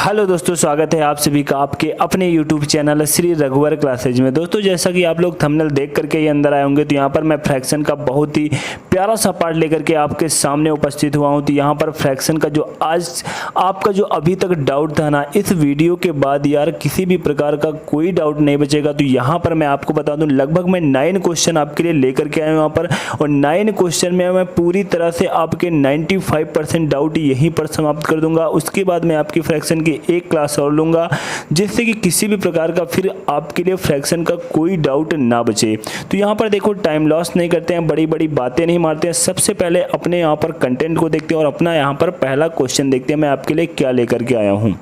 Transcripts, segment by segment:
Hello दोस्तों, स्वागत है आप सभी का आपके अपने YouTube चैनल श्री रघुवर क्लासेज में। दोस्तों, जैसा कि आप लोग थंबनेल देख करके ये अंदर आए होंगे, तो यहाँ पर मैं फ्रैक्शन का बहुत ही प्यारा सा पार्ट लेकर के आपके सामने उपस्थित हुआ हूँ। तो यहाँ पर फ्रैक्शन का जो आज आपका जो अभी तक डाउट था ना, इस वीडियो के बाद यार किसी भी प्रकार का कोई डाउट नहीं बचेगा। तो यहाँ पर मैं आपको बता दूँ, लगभग मैं 9 क्वेश्चन आपके लिए लेकर के आया हूँ यहाँ पर, और 9 क्वेश्चन में मैं पूरी तरह से आपके 95% डाउट यहीं पर समाप्त कर दूंगा। उसके बाद मैं आपकी फ्रैक्शन की एक क्लास और लूंगा, जिससे कि किसी भी प्रकार का फिर आपके लिए फ्रैक्शन का कोई डाउट ना बचे। तो यहाँ पर देखो, टाइम लॉस नहीं करते हैं, बड़ी बड़ी बातें नहीं मारते हैं। सबसे पहले अपने यहाँ पर कंटेंट को देखते हैं और अपना यहाँ पर पहला क्वेश्चन देखते हैं मैं आपके लिए क्या लेकर के आया हूँ।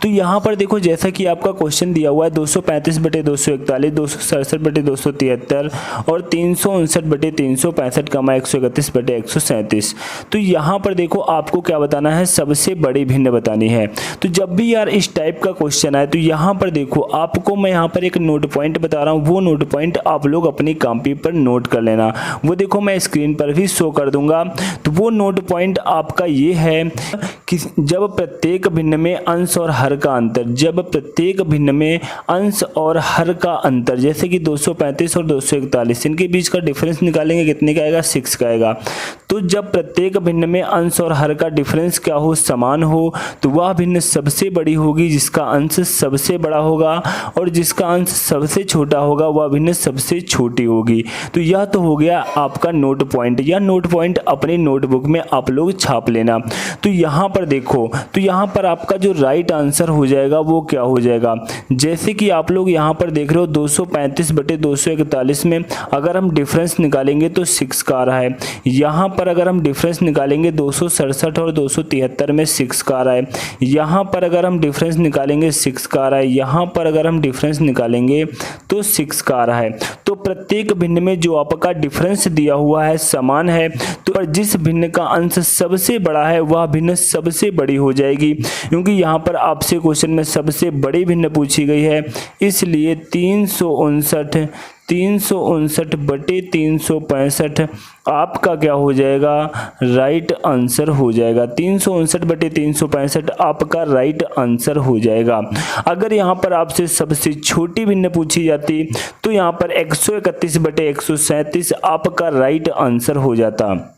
तो यहाँ पर देखो, जैसा कि आपका क्वेश्चन दिया हुआ है 235/241, 267/273 और 359/365, 131/137। तो यहाँ पर देखो आपको क्या बताना है, सबसे बड़ी भिन्न बतानी है। तो जब भी यार इस टाइप का क्वेश्चन आए, तो यहाँ पर देखो आपको मैं यहाँ पर एक नोट पॉइंट बता रहा हूँ। वो नोट पॉइंट आप लोग अपनी कॉपी पर नोट कर लेना। वो देखो मैं स्क्रीन पर भी शो कर दूंगा। तो वो नोट पॉइंट आपका ये है कि जब प्रत्येक भिन्न में अंश और हर का अंतर, जब प्रत्येक भिन्न में अंश और हर का अंतर, जैसे कि 235 और 241, इनके बीच का डिफरेंस निकालेंगे, कितने का आएगा, 6 का आएगा। तो जब प्रत्येक भिन्न में अंश और हर का डिफरेंस क्या हो, समान हो, तो वह भिन्न सबसे बड़ी होगी जिसका अंश सबसे बड़ा होगा, और जिसका अंश सबसे छोटा होगा वह भिन्न सबसे छोटी होगी। तो यह तो हो गया आपका नोट पॉइंट। यह नोट पॉइंट अपनी नोटबुक में आप लोग छाप लेना। तो यहाँ पर देखो, तो यहाँ पर आपका जो राइट आंसर हो जाएगा वो क्या हो जाएगा, जैसे कि आप लोग यहाँ पर देख रहे हो 235/241 में अगर हम डिफरेंस निकालेंगे तो 6 का आ रहा है। यहाँ पर अगर हम डिफरेंस निकालेंगे 267 और 273 में 6 का आ रहा है। यहाँ पर अगर हम डिफरेंस निकालेंगे 6 का आ रहा है। यहाँ पर अगर हम डिफरेंस निकालेंगे तो 6 का आ रहा है। तो प्रत्येक भिन्न में जो आपका डिफरेंस दिया हुआ है समान है, तो जिस भिन्न का अंश सबसे बड़ा है वह भिन्न सबसे बड़ी हो जाएगी, क्योंकि यहाँ पर आपसे क्वेश्चन में सबसे बड़ी भिन्न पूछी गई है। इसलिए 359/365 आपका क्या हो जाएगा, राइट आंसर हो जाएगा। 359/365 आपका राइट आंसर हो जाएगा। अगर यहाँ पर आपसे सबसे छोटी भिन्न पूछी जाती तो यहाँ पर 131/137 आपका राइट आंसर हो जाता।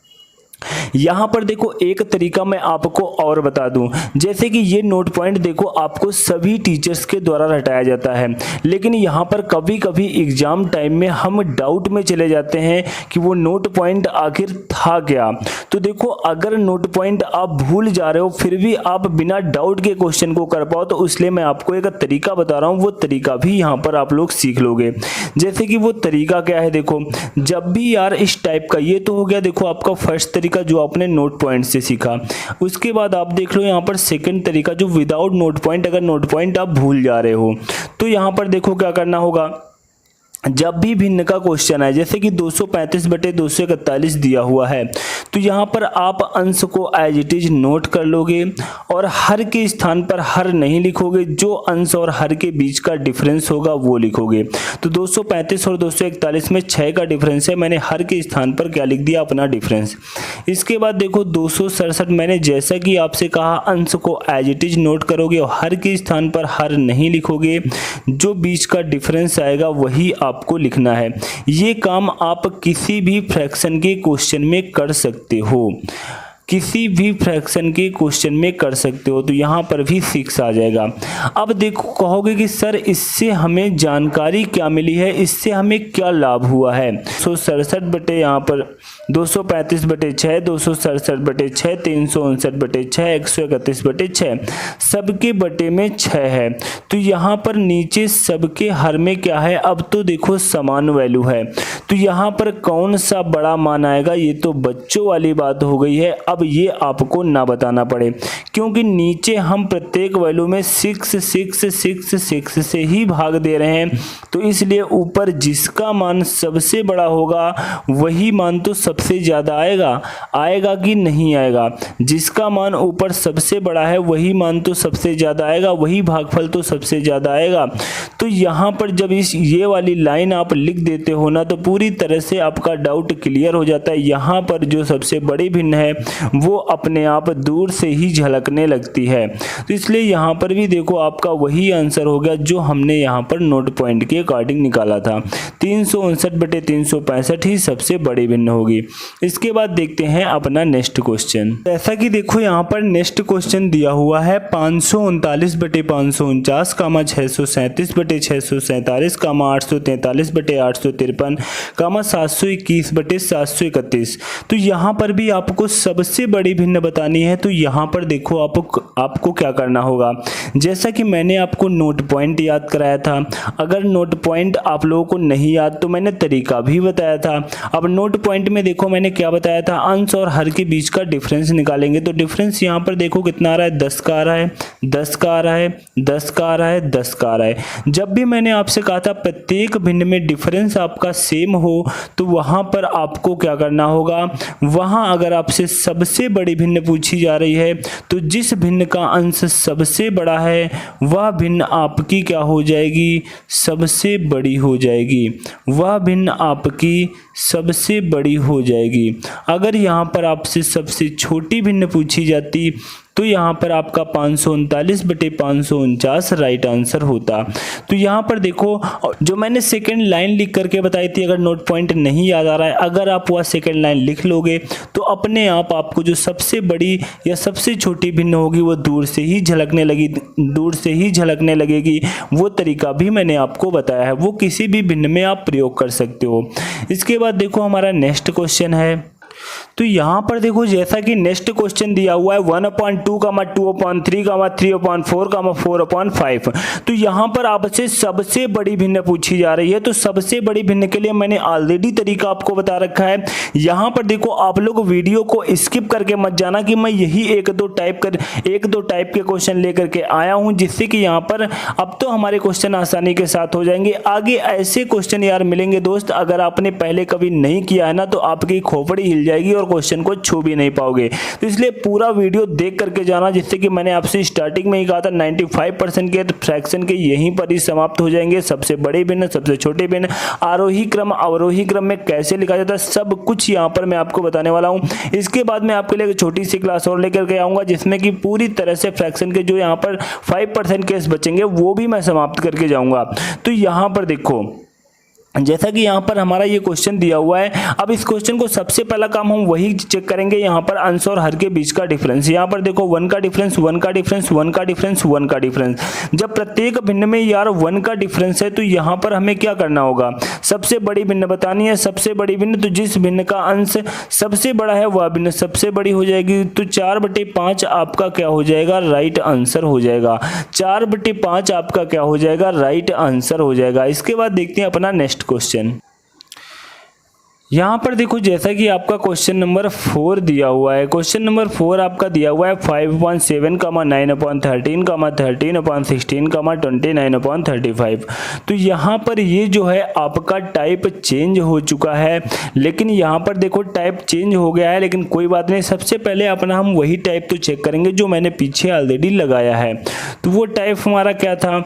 यहाँ पर देखो एक तरीका मैं आपको और बता दूं, जैसे कि ये नोट पॉइंट देखो आपको सभी टीचर्स के द्वारा रटाया जाता है, लेकिन यहाँ पर कभी कभी एग्जाम टाइम में हम डाउट में चले जाते हैं कि वो नोट पॉइंट आखिर था क्या। तो देखो, अगर नोट पॉइंट आप भूल जा रहे हो फिर भी आप बिना डाउट के क्वेश्चन को कर पाओ, तो इसलिए मैं आपको एक तरीका बता रहा हूँ। वो तरीका भी यहाँ पर आप लोग सीख लोगे। जैसे कि वो तरीका क्या है, देखो जब भी यार इस टाइप का, ये तो हो गया देखो आपका फर्स्ट तरीका जो आपने नोट पॉइंट से सीखा। उसके बाद आप देख लो यहाँ पर सेकंड तरीका जो विदाउट नोट पॉइंट, अगर नोट पॉइंट आप भूल जा रहे हो तो यहाँ पर देखो क्या करना होगा। जब भी भिन्न का क्वेश्चन है, जैसे कि 235/241 दिया हुआ है, तो यहाँ पर आप अंश को एज इट इज नोट कर लोगे और हर के स्थान पर हर नहीं लिखोगे, जो अंश और हर के बीच का डिफरेंस होगा वो लिखोगे। तो 235 और 241 में 6 का डिफरेंस है, मैंने हर के स्थान पर क्या लिख दिया, अपना डिफरेंस। इसके बाद देखो 267, मैंने जैसा कि आपसे कहा अंश को एज इट इज नोट करोगे और हर के स्थान पर हर नहीं लिखोगे, जो बीच का डिफरेंस आएगा वही आपको लिखना है। ये काम आप किसी भी फ्रैक्शन के क्वेश्चन में कर सकते हो, किसी भी फ्रैक्शन के क्वेश्चन में कर सकते हो। तो यहाँ पर भी 6 आ जाएगा। अब देखो कहोगे कि सर इससे हमें जानकारी क्या मिली है, इससे हमें क्या लाभ हुआ है। 267 यहाँ पर 235/6, 267/6, 359/6, 131/6, सबके बटे में 6 है। तो यहाँ पर नीचे सबके हर में क्या है, अब तो देखो समान वैल्यू है। तो यहाँ पर कौन सा बड़ा मान आएगा, ये तो बच्चों वाली बात हो गई है। अब ये आपको ना बताना पड़े, क्योंकि नीचे हम प्रत्येक वैल्यू में 6 6 6 6 से ही भाग दे रहे हैं। तो इसलिए ऊपर जिसका मान सबसे बड़ा होगा वही मान तो सबसे ज़्यादा आएगा कि नहीं आएगा। जिसका मान ऊपर सबसे बड़ा है वही मान तो सबसे ज़्यादा आएगा, वही भागफल तो सबसे ज़्यादा आएगा। तो यहाँ पर जब ये वाली लाइन आप लिख देते हो ना तो पूरी तरह से आपका डाउट क्लियर हो जाता है। यहाँ पर जो सबसे बड़ी भिन्न है वो अपने आप दूर से ही झलकने लगती है। तो इसलिए यहाँ पर भी देखो आपका वही आंसर हो गया जो हमने यहाँ पर नोट पॉइंट के अकॉर्डिंग निकाला था। 359/365 ही सबसे बड़ी भिन्न होगी। इसके बाद देखते हैं अपना नेक्स्ट क्वेश्चन। जैसा कि देखो यहाँ पर नेक्स्ट क्वेश्चन दिया हुआ है 539/549, 637/637, 843/853, 721/731। तो यहाँ पर भी आपको सबसे बड़ी भिन्न बतानी है। तो यहाँ पर देखो आपको क्या करना होगा। जैसा कि मैंने आपको नोट पॉइंट याद कराया था, अगर नोट पॉइंट आप लोगों को नहीं याद तो मैंने तरीका भी बताया था। अब नोट पॉइंट में देखो मैंने क्या बताया था, अंश और हर के बीच का डिफरेंस निकालेंगे। तो डिफरेंस यहाँ पर देखो कितना आ रहा है, 10 का आ रहा है, 10 का आ रहा है, 10 का आ रहा है, 10 का आ रहा है। जब भी मैंने आपसे कहा था प्रत्येक भिन्न में डिफरेंस आपका सेम हो तो वहां पर आपको क्या करना होगा, वहां अगर आपसे सबसे बड़ी भिन्न पूछी जा रही है तो जिस भिन्न का अंश सबसे बड़ा है वह भिन्न आपकी क्या हो जाएगी, सबसे बड़ी हो जाएगी। वह भिन्न आपकी सबसे बड़ी हो जाएगी। अगर यहाँ पर आपसे सबसे छोटी भिन्न पूछी जाती तो यहाँ पर आपका 539/549 राइट आंसर होता। तो यहाँ पर देखो जो मैंने सेकंड लाइन लिख करके बताई थी, अगर नोट पॉइंट नहीं याद आ रहा है, अगर आप वह सेकंड लाइन लिख लोगे तो अपने आप आपको जो सबसे बड़ी या सबसे छोटी भिन्न होगी वो दूर से ही झलकने लगेगी। वो तरीका भी मैंने आपको बताया है, वो किसी भी भिन्न में आप प्रयोग कर सकते हो। इसके बाद देखो हमारा नेक्स्ट क्वेश्चन है। तो यहाँ पर देखो जैसा कि नेक्स्ट क्वेश्चन दिया हुआ है 1/2, 2/3, 3/4, 4/5। तो यहाँ पर आपसे सबसे बड़ी भिन्न पूछी जा रही है। तो सबसे बड़ी भिन्न के लिए मैंने ऑलरेडी तरीका आपको बता रखा है। यहाँ पर देखो आप लोग वीडियो को स्किप करके मत जाना कि मैं यही एक दो टाइप के क्वेश्चन लेकर के आया हूँ, जिससे कि यहाँ पर अब तो हमारे क्वेश्चन आसानी के साथ हो जाएंगे। आगे ऐसे क्वेश्चन यार मिलेंगे दोस्त, अगर आपने पहले कभी नहीं किया है ना तो आपकी खोपड़ी हिल जाएगी और क्वेश्चन को छू भी नहीं पाओगे। तो इसलिए पूरा वीडियो देख करके जाना, जिससे कि मैंने आपसे स्टार्टिंग में ही कहा था 95% के फ्रैक्शन के यहीं पर ही समाप्त हो जाएंगे। सबसे बड़े भिन्न, सबसे छोटे भिन्न, आरोही क्रम अवरोही क्रम में कैसे लिखा जाता है, सब कुछ यहाँ पर मैं आपको बताने वाला हूँ। इसके बाद मैं आपके लिए एक छोटी सी क्लास और लेकर के आऊँगा जिसमें कि पूरी तरह से फ्रैक्शन के जो यहाँ पर 5% केस बचेंगे वो भी मैं समाप्त करके जाऊँगा। तो यहाँ पर देखो जैसा कि यहाँ पर हमारा ये क्वेश्चन दिया हुआ है, अब इस क्वेश्चन को सबसे पहला काम हम वही चेक करेंगे, यहाँ पर अंश और हर के बीच का डिफरेंस। यहाँ पर देखो 1 का डिफरेंस, 1 का डिफरेंस, 1 का डिफरेंस, 1 का डिफरेंस। जब प्रत्येक भिन्न में यार 1 का डिफरेंस है तो यहाँ पर हमें क्या करना होगा, सबसे बड़ी भिन्न बतानी है। सबसे बड़ी भिन्न, तो जिस भिन्न का अंश सबसे बड़ा है वह भिन्न सबसे बड़ी हो जाएगी। तो 4/5 आपका क्या हो जाएगा, राइट आंसर हो जाएगा। 4/5 आपका क्या हो जाएगा, राइट आंसर हो जाएगा। इसके बाद देखते हैं अपना नेक्स्ट क्वेश्चन। यहाँ पर देखो जैसा कि आपका क्वेश्चन नंबर 4 दिया हुआ है। क्वेश्चन नंबर 4 आपका दिया हुआ है 5/7, 9/13, 13/16, 29/35। तो यहाँ पर ये जो है आपका टाइप चेंज हो चुका है, लेकिन यहाँ पर देखो टाइप चेंज हो गया है, लेकिन कोई बात नहीं। सबसे पहले अपना हम वही टाइप तो चेक करेंगे जो मैंने पीछे ऑलरेडी लगाया है। तो वो टाइप हमारा क्या था,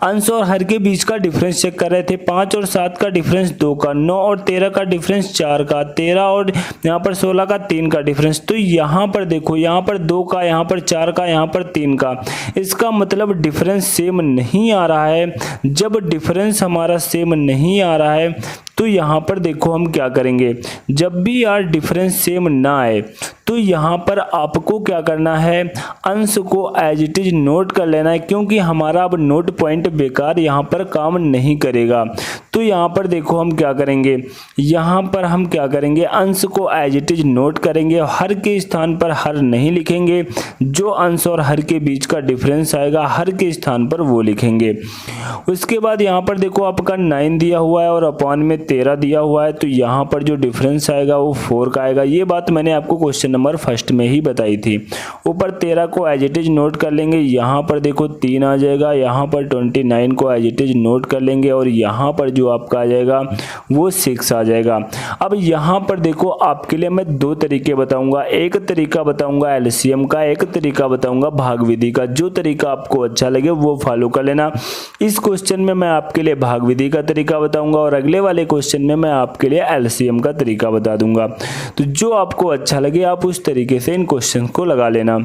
अंश और हर के बीच का डिफरेंस चेक कर रहे थे। 5 और 7 का डिफरेंस 2 का, 9 और 13 का डिफरेंस 4 का, 13 और यहाँ पर 16 का 3 का डिफरेंस। तो यहाँ पर देखो, यहाँ पर 2 का, यहाँ पर 4 का, यहाँ पर 3 का। इसका मतलब डिफरेंस सेम नहीं आ रहा है। जब डिफरेंस हमारा सेम नहीं आ रहा है तो यहाँ पर देखो हम क्या करेंगे, जब भी यार डिफरेंस सेम ना आए तो यहाँ पर आपको क्या करना है, अंश को एज इट इज नोट कर लेना है, क्योंकि हमारा अब नोट पॉइंट बेकार यहाँ पर काम नहीं करेगा। तो यहाँ पर देखो हम क्या करेंगे, यहाँ पर हम क्या करेंगे, अंश को एज इट इज नोट करेंगे, हर के स्थान पर हर नहीं लिखेंगे। जो अंश और हर के बीच का डिफरेंस आएगा हर के स्थान पर वो लिखेंगे। उसके बाद यहाँ पर देखो आपका 9 दिया हुआ है और अपॉन में 13 दिया हुआ है, तो यहाँ पर जो डिफरेंस आएगा वो 4 का आएगा। ये बात मैंने आपको क्वेश्चन नंबर फर्स्ट में ही बताई थी। ऊपर 13 को एज इट इज नोट कर लेंगे, यहाँ पर देखो 3 आ जाएगा, यहाँ पर 29 को एज इट इज नोट कर लेंगे और यहाँ पर जो आपका आ जाएगा वो 6 आ जाएगा। अब यहाँ पर देखो आपके लिए मैं दो तरीके बताऊंगा, एक तरीका बताऊंगा एलसीएम का, एक तरीका बताऊंगा भाग विधि का। जो तरीका आपको अच्छा लगे वो फॉलो कर लेना। इस क्वेश्चन में मैं आपके लिए भाग विधि का तरीका बताऊंगा और अगले वाले क्वेश्चन में मैं आपके लिए एलसीएम का तरीका बता दूंगा। तो जो आपको अच्छा लगे आप उस तरीके से इन क्वेश्चन को लगा लेना।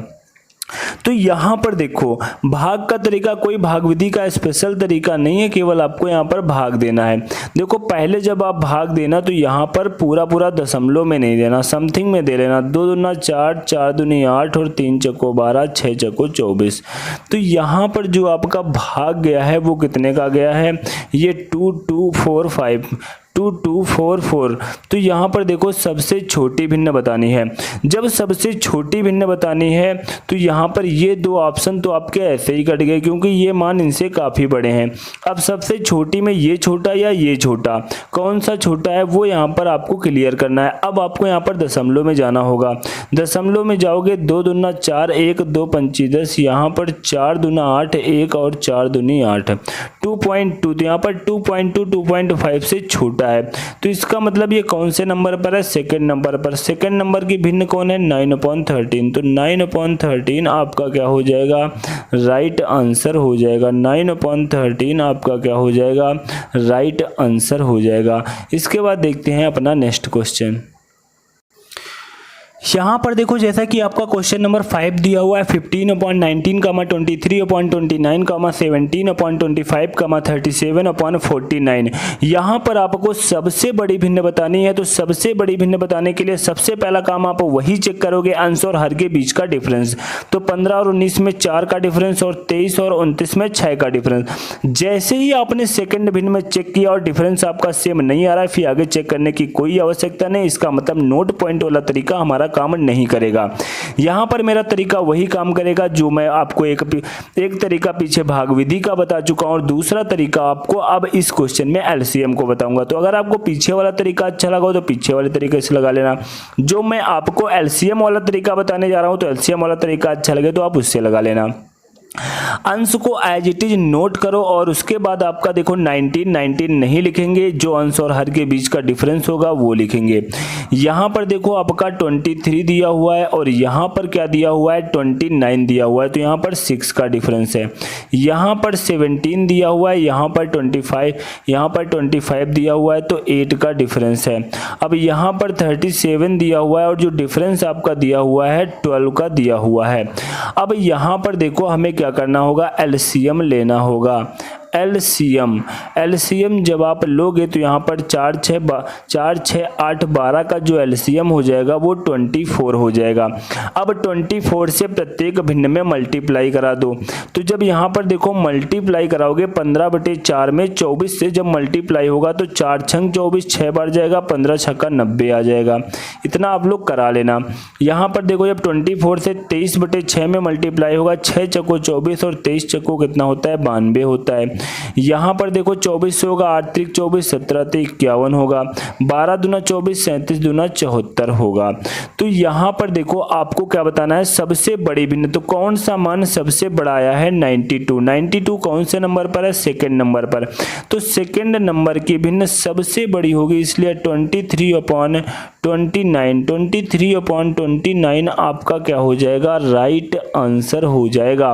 तो यहाँ पर देखो भाग का तरीका कोई भाग विधि का स्पेशल तरीका नहीं है, केवल आपको यहाँ पर भाग देना है। देखो पहले जब आप भाग देना तो यहाँ पर पूरा दशमलव में नहीं देना, समथिंग में दे लेना। 2 दूना 4, 4 दूनी 8 और 3 चक्को 12, 6 चक्को 24। तो यहाँ पर जो आपका भाग गया है वो कितने का गया है, ये 2245 2244। तो यहाँ पर देखो सबसे छोटी भिन्न बतानी है। जब सबसे छोटी भिन्न बतानी है तो यहाँ पर ये दो ऑप्शन तो आपके ऐसे ही कट गए क्योंकि ये मान इनसे काफ़ी बड़े हैं। अब सबसे छोटी में ये छोटा या ये छोटा, कौन सा छोटा है वो यहाँ पर आपको क्लियर करना है। अब आपको यहाँ पर दशमलव में जाना होगा। दशमलव में जाओगे 2 दूना 4, 1 2 25 10, यहाँ पर 4 दूना 8, 1 और 4 दूनी 8, 2.2। तो यहाँ पर 2.2 2.5 से छोटा है। तो इसका मतलब ये कौन से नंबर पर है, सेकंड नंबर पर। सेकंड नंबर की भिन्न कौन है, 9/13। तो 9/13 आपका क्या हो जाएगा, राइट आंसर हो जाएगा। 9/13 आपका क्या हो जाएगा, राइट आंसर हो जाएगा। इसके बाद देखते हैं अपना नेक्स्ट क्वेश्चन। यहाँ पर देखो जैसा कि आपका क्वेश्चन नंबर 5 दिया हुआ है 15/19, 23/29, 17/25, 37/49। यहाँ पर आपको सबसे बड़ी भिन्न बतानी है। तो सबसे बड़ी भिन्न बताने के लिए सबसे पहला काम आप वही चेक करोगे, अंश और हर के बीच का डिफरेंस। तो 15 और 19 में 4 का डिफरेंस और 23 और 29 में 6 का डिफरेंस। जैसे ही आपने सेकंड भिन्न में चेक किया और डिफरेंस आपका सेम नहीं आ रहा है, फिर आगे चेक करने की कोई आवश्यकता नहीं। इसका मतलब नोट पॉइंट वाला तरीका हमारा काम नहीं करेगा। यहां पर मेरा तरीका वही काम करेगा जो मैं आपको एक तरीका पीछे भाग विधि का बता चुका हूं और दूसरा तरीका आपको अब इस क्वेश्चन में एलसीएम को बताऊंगा। तो अगर आपको पीछे वाला तरीका अच्छा लगा हो तो पीछे वाले तरीके से लगा लेना। जो मैं आपको एलसीएम वाला तरीका बताने जा रहा हूं तो एलसीएम वाला तरीका अच्छा लगे तो आप उससे लगा लेना। अंश को एज इट इज नोट करो और उसके बाद आपका देखो 19 नहीं लिखेंगे, जो अंश और हर के बीच का डिफरेंस होगा वो लिखेंगे। यहाँ पर देखो आपका 23 दिया हुआ है और यहाँ पर क्या दिया हुआ है, 29 दिया हुआ है। तो यहाँ पर 6 का डिफरेंस है। यहाँ पर 17 दिया हुआ है, यहाँ पर 25 दिया हुआ है तो 8 का डिफरेंस है। अब यहाँ पर 37 दिया हुआ है और जो डिफरेंस आपका दिया हुआ है 12 का दिया हुआ है। अब यहाँ पर देखो हमें क्या करना होगा, एलसीएम लेना होगा। एलसीएम जब आप लोगे तो यहाँ पर 4 6 8 12 का जो एलसीएम हो जाएगा वो 24 हो जाएगा। अब 24 से प्रत्येक भिन्न में मल्टीप्लाई करा दो। तो जब यहाँ पर देखो मल्टीप्लाई कराओगे 15/4 में 24 से जब मल्टीप्लाई होगा तो 4 छंग 24, 6 बार जाएगा, 15 छक्का 90 आ जाएगा। इतना आप लोग करा लेना। यहाँ पर देखो जब 24 से 23/6 में मल्टीप्लाई होगा, 6 चक्को 24 और 23 चक्को कितना होता है, 92 होता है। यहाँ पर देखो 24 होगा, 8 त्रिक 24, 17 त्रिक 51 होगा, 12 दूना 24, 37 दूना 74 होगा। तो यहाँ पर देखो आपको क्या बताना है, सबसे बड़ी भिन्न। तो कौन सा मान सबसे बड़ा आया है, 92। 92 कौन से नंबर पर है, सेकंड नंबर पर। तो सेकंड नंबर की भिन्न सबसे बड़ी होगी, इसलिए 23/29 आपका क्या हो जाएगा, राइट आंसर हो जाएगा।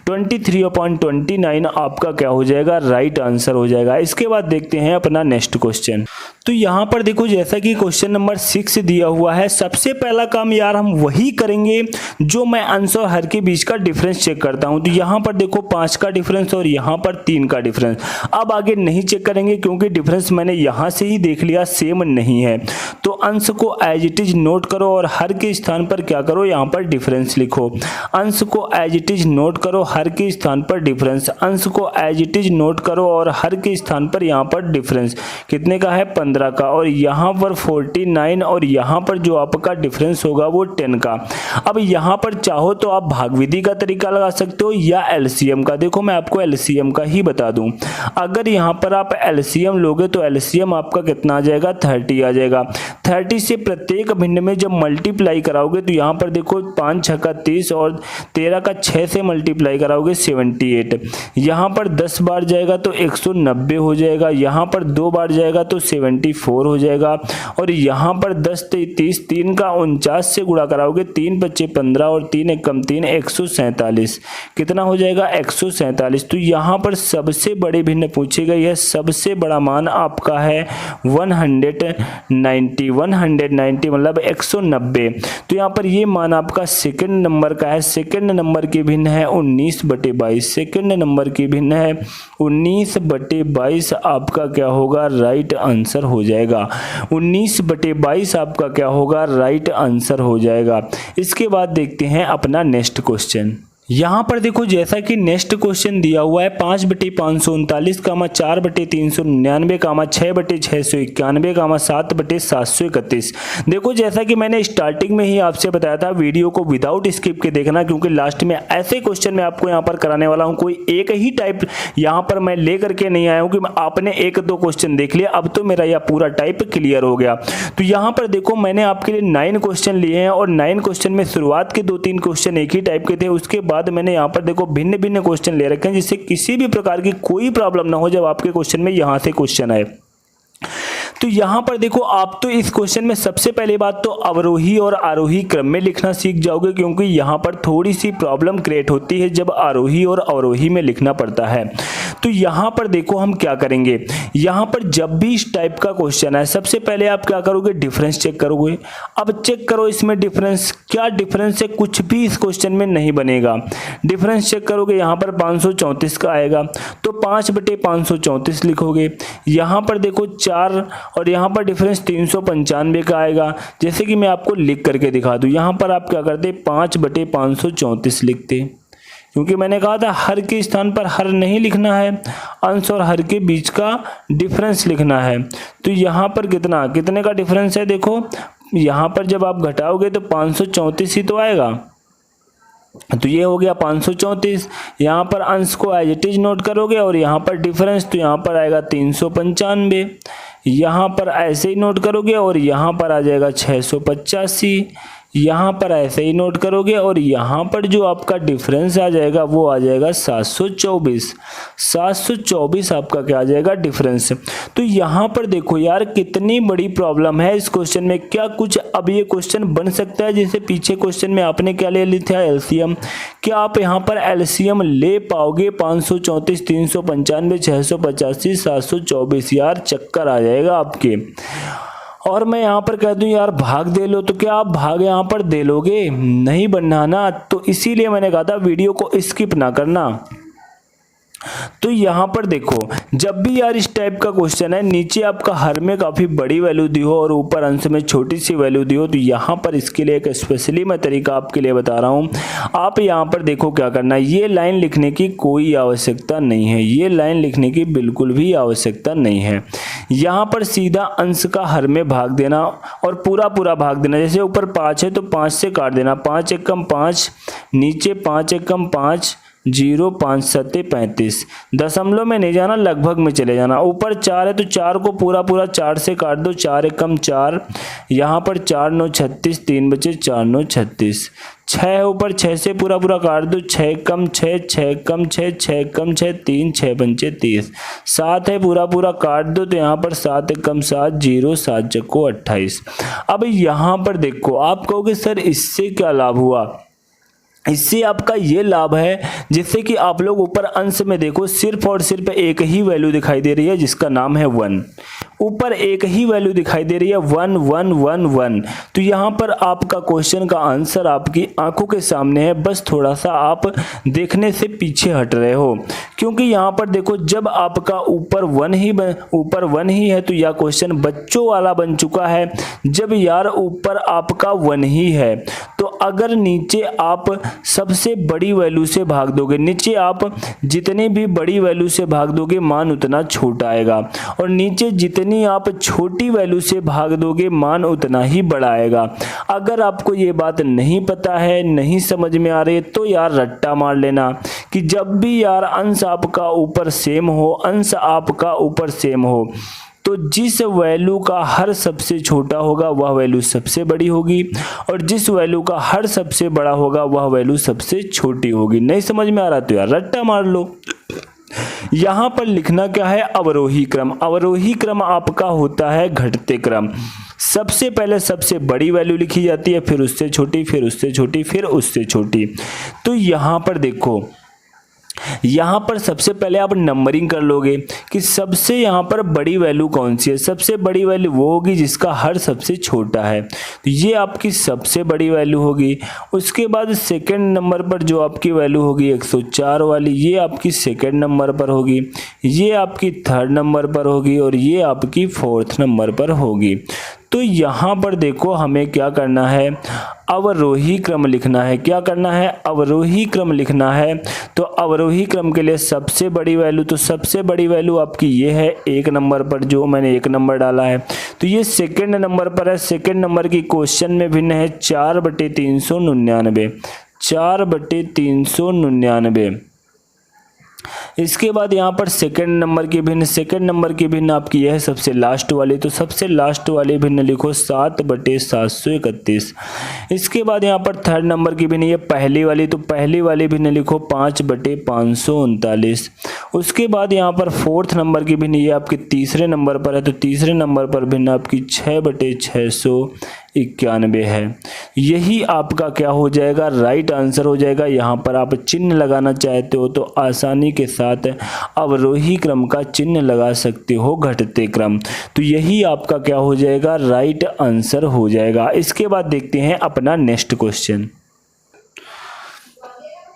23/29 आपका क्या हो जाएगा, राइट आंसर हो जाएगा। इसके बाद देखते हैं अपना नेक्स्ट क्वेश्चन। तो यहाँ पर देखो जैसा कि क्वेश्चन नंबर 6 दिया हुआ है, सबसे पहला काम यार हम वही करेंगे जो मैं अंश और हर के बीच का डिफरेंस चेक करता हूं। तो यहाँ पर देखो 5 का डिफरेंस और यहाँ पर 3 का डिफरेंस। अब आगे नहीं चेक करेंगे क्योंकि डिफरेंस मैंने यहाँ से ही देख लिया सेम नहीं है। तो अंश को एज इट इज नोट करो और हर के स्थान पर क्या करो, यहाँ पर डिफरेंस लिखो। अंश को एज इट इज नोट करो, हर के स्थान पर डिफरेंस। अंश को एज इट इज नोट करो और हर के स्थान पर यहाँ पर डिफरेंस कितने का है, 15 15 का, और यहाँ पर 49 और यहाँ पर जो आपका डिफरेंस होगा वो 10 का। अब यहाँ पर चाहो तो आप भागविधि का तरीका लगा सकते हो या एलसीएम का। देखो मैं आपको एलसीएम का ही बता दूं, अगर यहाँ पर आप एलसीएम लोगे तो एलसीएम आपका कितना आ जाएगा, 30 आ जाएगा। 30 से प्रत्येक भिन्न में जब मल्टीप्लाई कराओगे तो यहाँ पर देखो 5 6 का 30 और 13 का 6 से मल्टीप्लाई कराओगे 78। यहाँ पर 10 बार जाएगा तो 190 हो जाएगा, यहाँ पर 2 बार जाएगा तो 74 हो जाएगा, और यहाँ पर 10 30 3 का 49 से गुणा कराओगे, 3 बच्चे 15 और 3 एकम 3 147। कितना हो जाएगा, 147। तो यहाँ पर सबसे बड़े भिन्न पूछी गई है, सबसे बड़ा मान आपका है 190 मतलब 190। तो यहाँ पर ये मान आपका सेकंड नंबर का है। सेकंड नंबर की भिन्न है 19/22। सेकंड नंबर की भिन्न है 19/22 आपका क्या होगा, राइट आंसर हो जाएगा। 19/22 आपका क्या होगा, राइट आंसर हो जाएगा। इसके बाद देखते हैं अपना नेक्स्ट क्वेश्चन। यहाँ पर देखो जैसा कि नेक्स्ट क्वेश्चन दिया हुआ है 5/539, 4/399, 6/691, 7/731। देखो जैसा कि मैंने स्टार्टिंग में ही आपसे बताया था, वीडियो को विदाउट स्किप के देखना, क्योंकि लास्ट में ऐसे क्वेश्चन मैं आपको यहाँ पर कराने वाला हूँ। कोई एक ही टाइप यहाँ पर मैं ले करके नहीं आया हूँ कि आपने 1-2 क्वेश्चन देख लिया, अब तो मेरा यह पूरा टाइप क्लियर हो गया। तो यहाँ पर देखो मैंने आपके लिए 9 क्वेश्चन लिए हैं, और 9 क्वेश्चन में शुरुआत के 2-3 क्वेश्चन एक ही टाइप के थे, उसके बाद मैंने यहाँ पर देखो भिन्न भिन्न क्वेश्चन ले रखे हैं, जिससे किसी भी प्रकार की कोई प्रॉब्लम ना हो जब आपके क्वेश्चन में यहाँ से क्वेश्चन आए। तो यहाँ पर देखो आप तो इस क्वेश्चन में सबसे पहले बात तो अवरोही और आरोही क्रम में लिखना सीख जाओगे, क्योंकि यहाँ पर थोड़ी सी प्रॉब्लम क्रिएट होती है जब आरोही और अवरोही में लिखना पड़ता है। तो यहाँ पर देखो हम क्या करेंगे, यहाँ पर जब भी इस टाइप का क्वेश्चन है सबसे पहले आप क्या करोगे, डिफरेंस चेक करोगे। अब चेक करो इसमें डिफरेंस, क्या डिफरेंस है, कुछ भी इस क्वेश्चन में नहीं बनेगा। डिफरेंस चेक करोगे, यहाँ पर 534 का आएगा तो 5/534 लिखोगे। यहाँ पर देखो 4 और यहाँ पर डिफरेंस 395 का आएगा। जैसे कि मैं आपको लिख करके दिखा दूं, यहाँ पर आप क्या करते, 5/534 लिखते, क्योंकि मैंने कहा था हर के स्थान पर हर नहीं लिखना है, अंश और हर के बीच का डिफरेंस लिखना है। तो यहाँ पर कितने का डिफरेंस है, देखो यहाँ पर जब आप घटाओगे तो 534 ही तो आएगा। तो ये हो गया 534। यहाँ पर अंश को एज इट इज नोट करोगे, और यहाँ पर डिफरेंस तो यहाँ पर आएगा 395। यहाँ पर ऐसे ही नोट करोगे और यहाँ पर आ जाएगा 685। यहाँ पर ऐसे ही नोट करोगे और यहाँ पर जो आपका डिफरेंस आ जाएगा वो आ जाएगा 724। 724 आपका क्या आ जाएगा, डिफरेंस। तो यहाँ पर देखो यार कितनी बड़ी प्रॉब्लम है इस क्वेश्चन में। क्या कुछ अब ये क्वेश्चन बन सकता है, जैसे पीछे क्वेश्चन में आपने क्या ले लिया था, एलसीएम। क्या आप यहाँ पर एलसीएम ले पाओगे? 534, 395, 685, 724। यार चक्कर आ जाएगा आपके। और मैं यहाँ पर कह दूं यार भाग दे लो, तो क्या आप भाग यहाँ पर दे लोगे? नहीं बनना ना। तो इसीलिए मैंने कहा था वीडियो को स्किप ना करना। तो यहाँ पर देखो जब भी यार इस टाइप का क्वेश्चन है, नीचे आपका हर में काफ़ी बड़ी वैल्यू दी हो और ऊपर अंश में छोटी सी वैल्यू दी हो, तो यहाँ पर इसके लिए एक स्पेशली मैं तरीका आपके लिए बता रहा हूँ। आप यहाँ पर देखो क्या करना है, ये लाइन लिखने की कोई आवश्यकता नहीं है, ये लाइन लिखने की बिल्कुल भी आवश्यकता नहीं है। यहाँ पर सीधा अंश का हर में भाग देना और पूरा भाग देना। जैसे ऊपर 5 है तो 5 से काट देना, 5 एकम 5, नीचे 5 एकम 5, 0, 5 7 35। दशमलव में नहीं जाना, लगभग में चले जाना। ऊपर 4 है तो 4 को पूरा 4 से काट दो, 4 एकम 4, यहाँ पर 4 9 36, 3 बचे 4 9 36। 6 है ऊपर, 6 से पूरा काट दो, 6 कम 6, 6 कम 6, 6 कम 6, 3 6 पंचे 30। 7 है पूरा काट दो, तो यहाँ पर 7 एकम 7, 0 7 चक्को 28। अब यहाँ पर देखो आप कहोगे सर इससे क्या लाभ हुआ? इससे आपका ये लाभ है जिससे कि आप लोग ऊपर अंश में देखो सिर्फ और सिर्फ एक ही वैल्यू दिखाई दे रही है जिसका नाम है 1। ऊपर एक ही वैल्यू दिखाई दे रही है 1 1 1 1। तो यहाँ पर आपका क्वेश्चन का आंसर आपकी आंखों के सामने है, बस थोड़ा सा आप देखने से पीछे हट रहे हो। क्योंकि यहाँ पर देखो जब आपका ऊपर 1 ही है तो यह क्वेश्चन बच्चों वाला बन चुका है। जब यार ऊपर आपका 1 ही है तो अगर नीचे आप सबसे बड़ी वैल्यू से भाग दोगे, नीचे आप जितनी भी बड़ी वैल्यू से भाग दोगे मान उतना छोटा आएगा, और नीचे जितनी जितनी आप छोटी वैल्यू से भाग दोगे मान उतना ही बड़ा आएगा। अगर आपको ये बात नहीं पता है, नहीं समझ में आ रही है, तो यार रट्टा मार लेना कि जब भी यार अंश आपका ऊपर सेम हो, अंश आपका ऊपर सेम हो, तो जिस वैल्यू का हर सबसे छोटा होगा वह वैल्यू सबसे बड़ी होगी, और जिस वैल्यू का हर सबसे बड़ा होगा वह वैल्यू सबसे छोटी होगी। नहीं समझ में आ रहा तो यार रट्टा मार लो। यहां पर लिखना क्या है, अवरोही क्रम। अवरोही क्रम आपका होता है घटते क्रम। सबसे पहले सबसे बड़ी वैल्यू लिखी जाती है, फिर उससे छोटी, फिर उससे छोटी, फिर उससे छोटी। तो यहां पर देखो, यहाँ पर सबसे पहले आप नंबरिंग कर लोगे कि सबसे यहाँ पर बड़ी वैल्यू कौन सी है। सबसे बड़ी वैल्यू वो होगी जिसका हर सबसे छोटा है, तो ये आपकी सबसे बड़ी वैल्यू होगी। उसके बाद सेकंड नंबर पर जो आपकी वैल्यू होगी 104 वाली, ये आपकी सेकंड नंबर पर होगी, ये आपकी थर्ड नंबर पर होगी, और ये आपकी फोर्थ नंबर पर होगी। तो यहाँ पर देखो हमें क्या करना है, अवरोही क्रम लिखना है। क्या करना है, अवरोही क्रम लिखना है। तो अवरोही क्रम के लिए सबसे बड़ी वैल्यू, तो सबसे बड़ी वैल्यू आपकी ये है 1 नंबर पर, जो मैंने 1 नंबर डाला है। तो ये सेकंड नंबर पर है। सेकंड नंबर की क्वेश्चन में भिन्न है 4/399, 4/399। इसके बाद यहाँ पर सेकंड नंबर की भिन्न, सेकंड नंबर की भिन्न आपकी यह है सबसे लास्ट वाली, तो सबसे लास्ट वाली भिन्न लिखो 7/731। इसके बाद यहाँ पर थर्ड नंबर की भिन्न, ये पहली वाली, तो पहली वाली भिन्न लिखो 5/539। उसके बाद यहाँ पर फोर्थ नंबर की भिन्न, ये आपके तीसरे नंबर पर है, तो तीसरे नंबर पर भिन्न आपकी 6/691 है। यही आपका क्या हो जाएगा, राइट आंसर हो जाएगा। यहाँ पर आप चिन्ह लगाना चाहते हो तो आसानी के साथ अवरोही क्रम का चिन्ह लगा सकते हो, घटते क्रम। तो यही आपका क्या हो जाएगा, राइट आंसर हो जाएगा। इसके बाद देखते हैं अपना नेक्स्ट क्वेश्चन।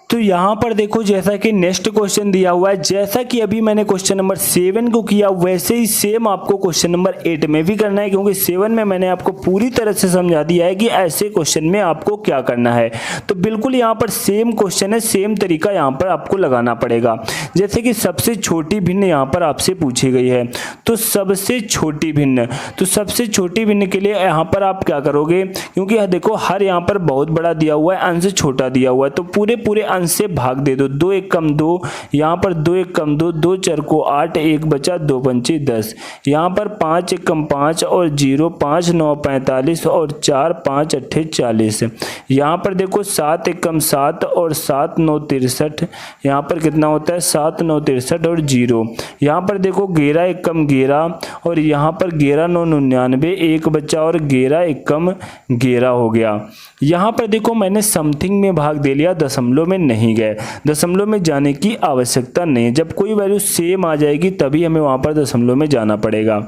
तो यहाँ पर देखो जैसा कि नेक्स्ट क्वेश्चन दिया हुआ है, जैसा कि अभी मैंने क्वेश्चन नंबर 7 को किया वैसे ही सेम आपको क्वेश्चन नंबर 8 में भी करना है, क्योंकि 7 में मैंने आपको पूरी तरह से समझा दिया है कि ऐसे क्वेश्चन में आपको क्या करना है। तो बिल्कुल यहाँ पर सेम क्वेश्चन है, सेम तरीका यहाँ पर आपको लगाना पड़ेगा। जैसे कि सबसे छोटी भिन्न यहाँ पर आपसे पूछी गई है, तो सबसे छोटी भिन्न, तो सबसे छोटी भिन्न के लिए यहाँ पर आप क्या करोगे, क्योंकि देखो हर यहाँ पर बहुत बड़ा दिया हुआ है, अंश छोटा दिया हुआ है, तो पूरे अंश से भाग दे दो। 2 1 कम 2, यहाँ पर 2 1 कम 2, 2 4 को 8, 1 बचा, 2 पंचे 10। यहाँ पर 5 1 कम 5 और 0, 5 9 45 और 4 5 8 40। यहाँ पर देखो 7 1 कम 7 और 7 9 63। यहाँ पर कितना होता है, 7 9 63 और 0। यहाँ पर देखो 11 1 कम 11 और यहाँ पर 11 9 99, 1 बचा और 11 1 कम 11 हो गया। यहाँ पर देखो मैंने समथिंग में भाग दे लिया, दशमलव में नहीं गए। दशमलव में जाने की आवश्यकता नहीं है। जब कोई वैल्यू सेम आ जाएगी तभी हमें वहां पर दशमलव में जाना पड़ेगा।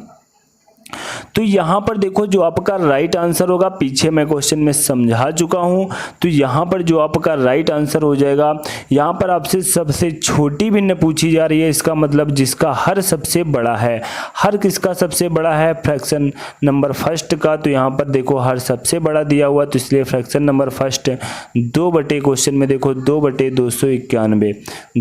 तो यहाँ पर देखो जो आपका राइट आंसर होगा, पीछे मैं क्वेश्चन में समझा चुका हूँ, तो यहाँ पर जो आपका राइट आंसर हो जाएगा, यहाँ पर आपसे सबसे छोटी भिन्न पूछी जा रही है, इसका मतलब जिसका हर सबसे बड़ा है। हर किसका सबसे बड़ा है, फ्रैक्शन नंबर फर्स्ट का। तो यहाँ पर देखो हर सबसे बड़ा दिया हुआ, तो इसलिए फ्रैक्शन नंबर फर्स्ट 2 क्वेश्चन में देखो 2/291,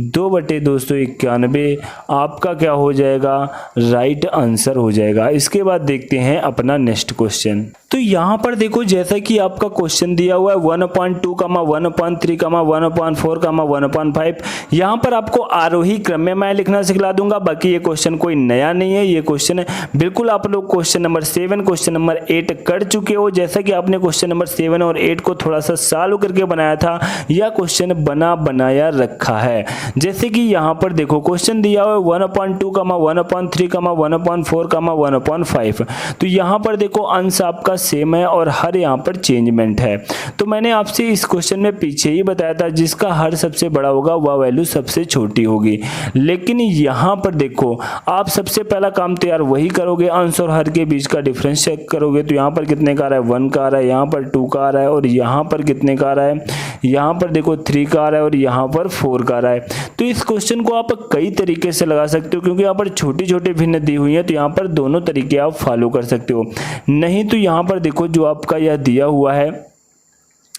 2/291 आपका क्या हो जाएगा, राइट आंसर हो जाएगा। इसके बाद देखते हैं अपना नेक्स्ट क्वेश्चन। तो यहाँ पर देखो जैसा कि आपका क्वेश्चन दिया हुआ है 1/2, 1/3, 1/4, 1/5। यहाँ पर आपको आरोही क्रम में मैं लिखना सिखला दूंगा। बाकी ये क्वेश्चन कोई नया नहीं है, ये क्वेश्चन बिल्कुल आप लोग क्वेश्चन नंबर 7, क्वेश्चन नंबर 8 कर चुके हो। जैसा कि आपने क्वेश्चन नंबर 7 और 8 को थोड़ा सा सॉल्व करके बनाया था, यह क्वेश्चन बनाया रखा है। जैसे कि यहाँ पर देखो क्वेश्चन दिया हुआ है 1/2, 1/3, 1/4, 1/5। तो यहाँ पर देखो अंश आपका सेम है और हर यहाँ पर चेंजमेंट है। तो मैंने आपसे इस क्वेश्चन में पीछे ही बताया था, जिसका हर सबसे बड़ा होगा वह वैल्यू सबसे छोटी होगी। लेकिन यहाँ पर देखो आप सबसे पहला काम तो यार वही करोगे, अंश और हर के बीच का डिफरेंस चेक करोगे। तो यहाँ पर कितने का आ रहा है, 1 का आ रहा है, यहाँ पर 2 का आ रहा है और यहाँ पर कितने का आ रहा है, यहाँ पर देखो 3 का आ रहा है और यहाँ पर 4 का आ रहा है। तो इस क्वेश्चन को आप कई तरीके से लगा सकते हो, क्योंकि यहाँ पर छोटी छोटी भिन्न दी हुई है, तो यहाँ पर दोनों तरीके आप फॉलो कर सकते हो। नहीं तो यहाँ पर देखो जो आपका यह दिया हुआ है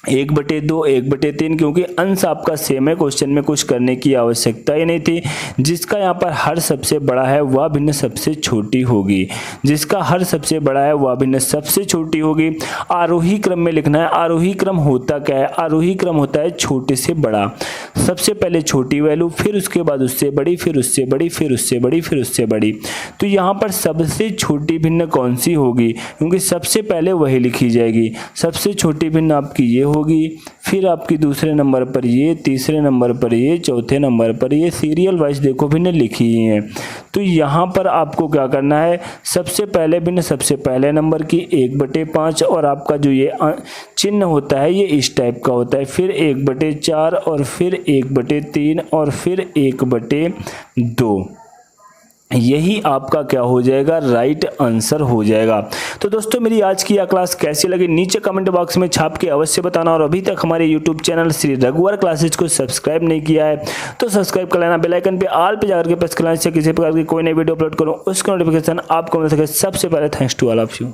1/2 1/3, क्योंकि अंश आपका सेम है, क्वेश्चन में कुछ करने की आवश्यकता ही नहीं थी। जिसका यहाँ पर हर सबसे बड़ा है वह भिन्न सबसे छोटी होगी, जिसका हर सबसे बड़ा है वह भिन्न सबसे छोटी होगी। आरोही क्रम में लिखना है। आरोही क्रम होता क्या है? आरोही क्रम होता है छोटे से बड़ा, सबसे पहले छोटी वैल्यू, फिर उसके बाद उससे बड़ी, फिर उससे बड़ी, फिर उससे बड़ी, फिर उससे बड़ी। तो यहाँ पर सबसे छोटी भिन्न कौन सी होगी? क्योंकि सबसे पहले वही लिखी जाएगी। सबसे छोटी भिन्न आपकी ये होगी, फिर आपकी दूसरे नंबर पर ये, तीसरे नंबर पर ये, चौथे नंबर पर ये, सीरियल वाइज देखो भिन्न लिखी ही है। तो यहाँ पर आपको क्या करना है? सबसे पहले भिन्न सबसे पहले नंबर की 1/5, और आपका जो ये चिन्ह होता है ये इस टाइप का होता है, फिर 1/4 और फिर 1/3 और फिर 1/2। यही आपका क्या हो जाएगा? राइट आंसर हो जाएगा। तो दोस्तों मेरी आज की यह क्लास कैसी लगी नीचे कमेंट बॉक्स में छाप के अवश्य बताना, और अभी तक हमारे यूट्यूब चैनल श्री रघुवर क्लासेज को सब्सक्राइब नहीं किया है तो सब्सक्राइब कर लेना, बेल आइकन पे ऑल पे जाकर के प्रेस कर लेना, किसी प्रकार की कोई नई वीडियो अपलोड करूँ उसका नोटिफिकेशन आपको मिल सके सबसे पहले। Thanks to all of you.